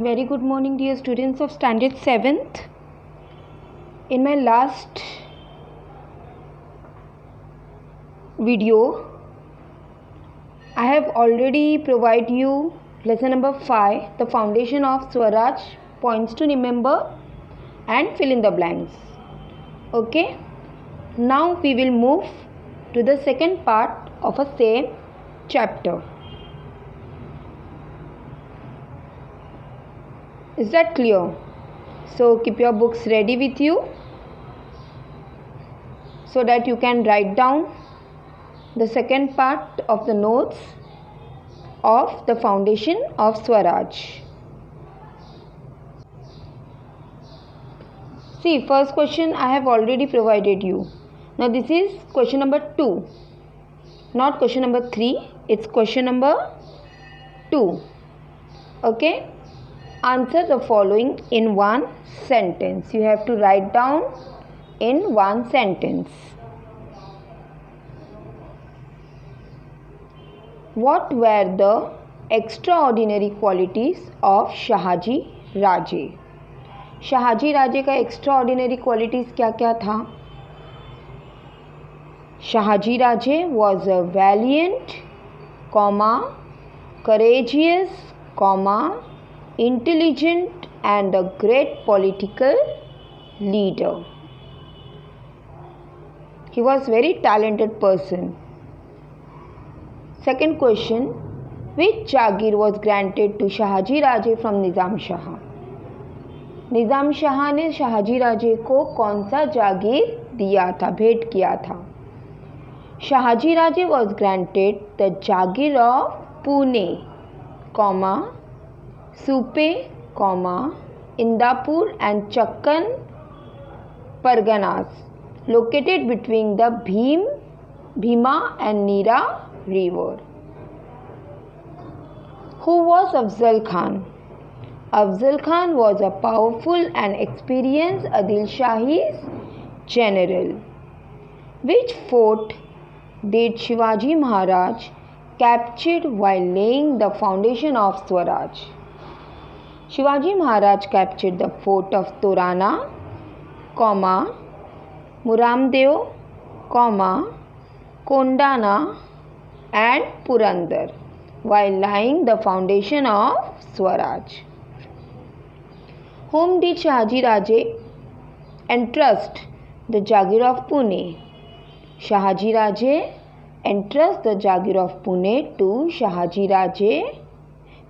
Very good morning, dear students of Standard 7th. In my last video, I have already provided you lesson number 5, the foundation of Swaraj, points to remember and fill in the blanks. Okay, now we will move to the second part of a same chapter. Is that clear? So keep your books ready with you so that you can write down the second part of the notes of the foundation of Swaraj. See, first question I have already provided you. Now this is question number 2. Not question number 3. It's question number 2. Okay. Answer the following in one sentence. You have to write down in one sentence. What were the extraordinary qualities of Shahaji Raje? Shahaji Raje का extraordinary qualities क्या क्या था? Shahaji Raje was a valiant, courageous, intelligent and a great political leader. He was very talented person. Second question, which Jagir was granted to Shahaji Raje from Nizam Shah? निज़ाम शाह ने शाहजी राजे को कौन सा जागीर दिया था, भेंट किया था? शाहजी राजे was granted the Jagir of Pune, Supe, Indapur and Chakkan Parganas, located between the Bhima and Nira river. Who was Afzal Khan? Afzal Khan was a powerful and experienced Adil Shahi's general. Which fort did Shivaji Maharaj captured while laying the foundation of Swaraj? Shivaji Maharaj captured the fort of Torana, Muramdeo, Kondana and Purandar while laying the foundation of Swaraj. Whom did Shahaji Raje entrust the Jagir of Pune? Shahaji Raje entrust the Jagir of Pune to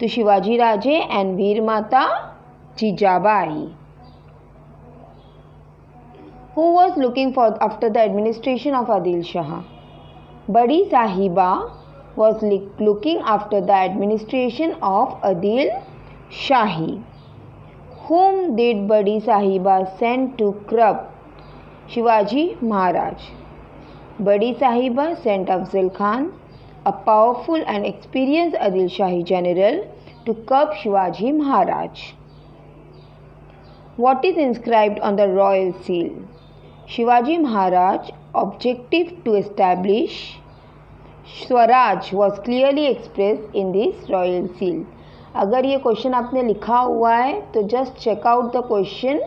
Shivaji Raje and Veer Mata Jijabai. Who was looking for after the administration of Adil Shah? Badi Sahiba was looking after the administration of Adil Shahi. Whom did Badi Sahiba send to curb Shivaji Maharaj? Badi Sahiba sent Afzal Khan, a powerful and experienced Adil Shahi general, to curb Shivaji Maharaj. What is inscribed on the royal seal? Shivaji Maharaj objective to establish Swaraj was clearly expressed in this royal seal. अगर ये question आपने लिखा हुआ है तो just check out the question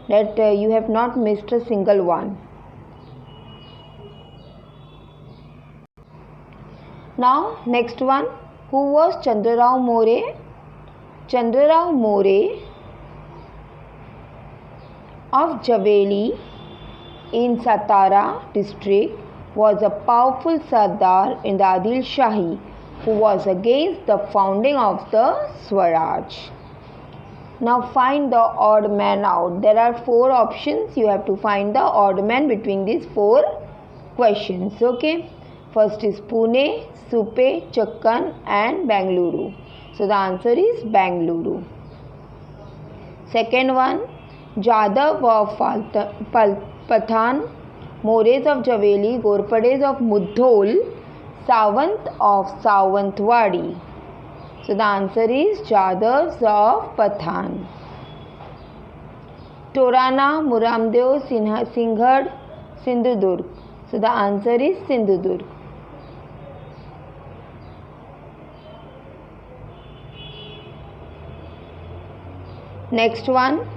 that you have not missed a single one. Now next one, who was Chandrarao More? Chandrarao More of Javeli in Satara district was a powerful Sardar in the Adil Shahi who was against the founding of the Swaraj. Now find the odd man out. There are 4 options. You have to find the odd man between these 4 questions. Okay. First is Pune, Supe, Chakkan and Bengaluru. So the answer is Bengaluru. Second one, Jadav of Pathan, Mores of Javeli, Gorpades of Mudhol, Sawant of Sawantwadi. So the answer is Jadavs of Pathan. Torana, Muramdeo, Singhad, Sindhudurg. So the answer is Sindhudurg. Next one.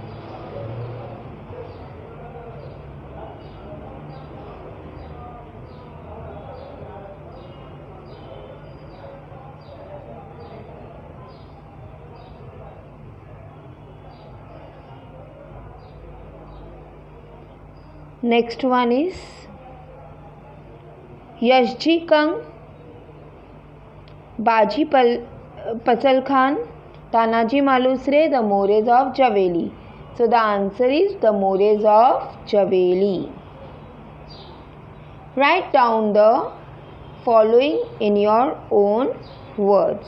Next one is Yashji Kang, Baji Pasal Khan, Tanaji Malusre, the Mores of Javeli. So the answer is the Mores of Javeli. Write down the following in your own words.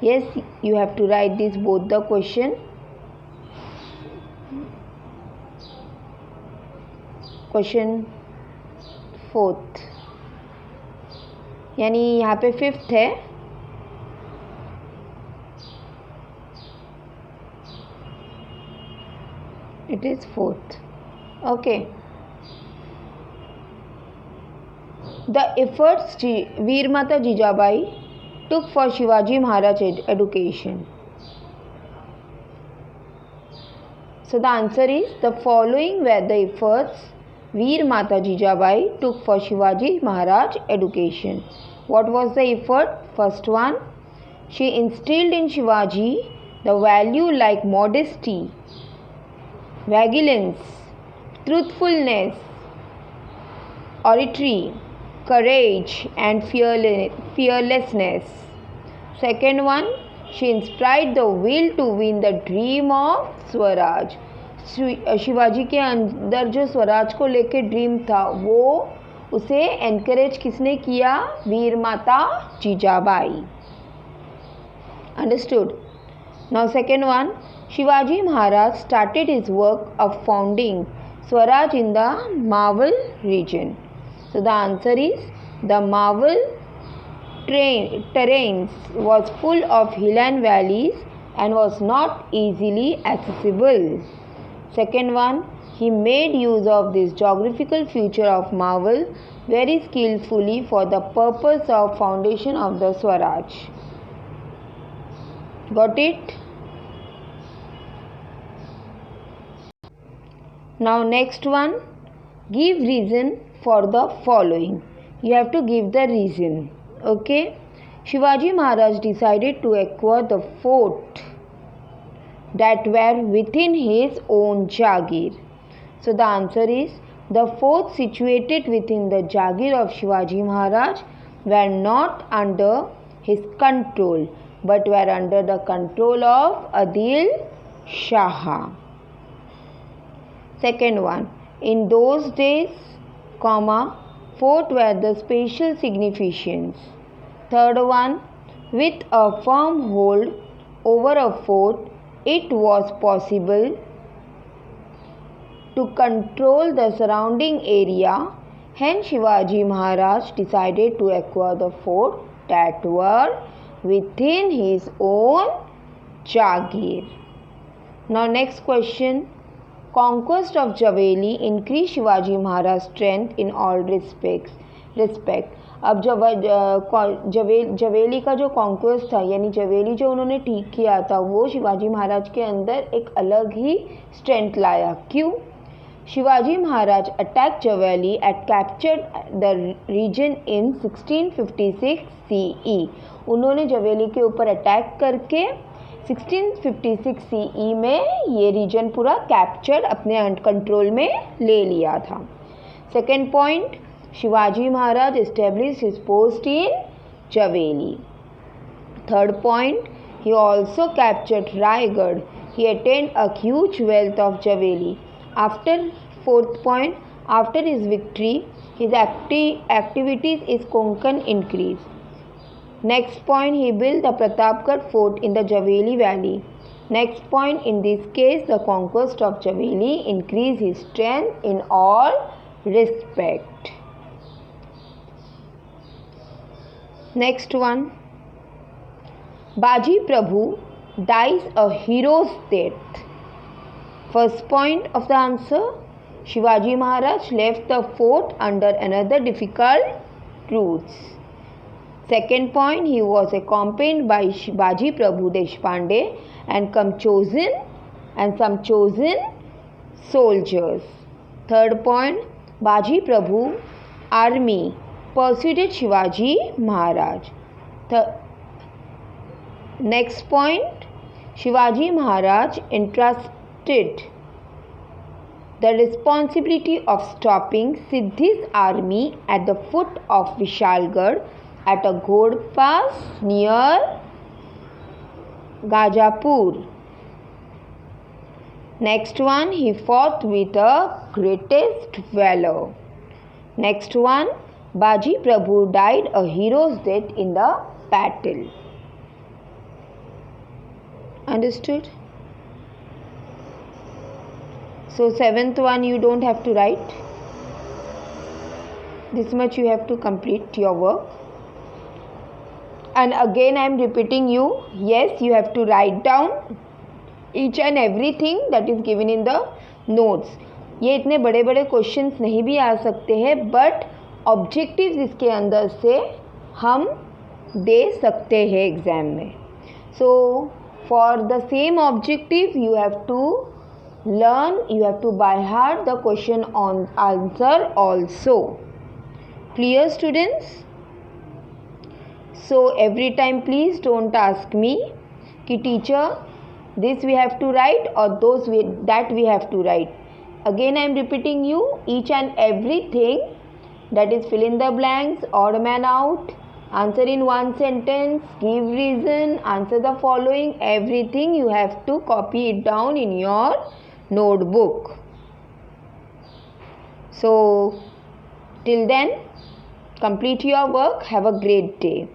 Yes, you have to write this both the question. Question 4th यानी यहाँ पे 5th है. It is 4th. Okay. The efforts Veer Mata Jijabai took for Shivaji Maharaj education. So the answer is the following were the efforts Veer Mata Jijabai took for Shivaji Maharaj education. What was the effort? First one, she instilled in Shivaji the value like modesty, vigilance, truthfulness, oratory, courage and fearlessness. Second one, she inspired the will to win the dream of Swaraj. Shivaji के अंदर जो स्वराज को लेके dream था वो उसे encourage किसने किया? वीर माता Jijabai. Understood. Now second one, Shivaji Maharaj started his work of founding Swaraj in the Maval region. So the answer is the Mawal terrains was full of hill and valleys and was not easily accessible. Second one, he made use of this geographical feature of Mawal very skillfully for the purpose of foundation of the Swaraj. Got it? Now next one, give reason for the following. You have to give the reason. Okay. Shivaji Maharaj decided to acquire the fort that were within his own Jagir. So the answer is the forts situated within the Jagir of Shivaji Maharaj were not under his control but were under the control of Adil Shah. Second one, in those days, fort were the special significance. Third one, with a firm hold over a fort, it was possible to control the surrounding area. Hence, Shivaji Maharaj decided to acquire the fort that were within his own Jagir. Now, next question. Conquest of Javeli increased Shivaji Maharaj's strength in all respect. अब जवेली का जो conquest था यानी जवेली जो उन्होंने ठीक किया था वो शिवाजी महाराज के अंदर एक अलग ही स्ट्रेंथ लाया. क्यों? Shivaji Maharaj attack Javali at captured the region in 1656 CE. उन्होंने जवेली के ऊपर अटैक करके 1656 CE में ये रीजन पूरा कैप्चर्ड अपने कंट्रोल में ले लिया था. Second point, Shivaji Maharaj established his post in Javeli. Third point, he also captured Raigad. He attained a huge wealth of Javeli. Fourth point, after his victory, his activities in Konkan increased. Next point, he built the Pratapgarh fort in the Javeli valley. Next point, in this case, the conquest of Javeli increased his strength in all respect. Next one, Baji Prabhu dies a hero's death. First point of the answer, Shivaji Maharaj left the fort under another difficult truths. Second point, he was accompanied by Baji Prabhu Deshpande and chosen and some chosen soldiers. Third point, Baji Prabhu army persuaded Shivaji Maharaj. Next point, Shivaji Maharaj entrusted the responsibility of stopping Siddhi's army at the foot of Vishalgarh at a Ghod pass near Gajapur. Next one, he fought with a greatest valor. Next one, Baji Prabhu died a hero's death in the battle. Understood? So seventh one you don't have to write. This much you have to complete your work. And again I am repeating you, yes, you have to write down each and everything that is given in the notes. ये इतने बड़े बड़े questions नहीं भी आ सकते हैं, but objectives इसके अंदर से हम दे सकते हैं एग्ज़ाम में. So for the same objective you have to by heart the question on answer also. Clear, students? So every time please don't ask me कि teacher this we have to write or that we have to write. Again I am repeating you each and everything, that is fill in the blanks, odd man out, answer in one sentence, give reason, answer the following, everything you have to copy it down in your notebook. So till then, complete your work. Have a great day.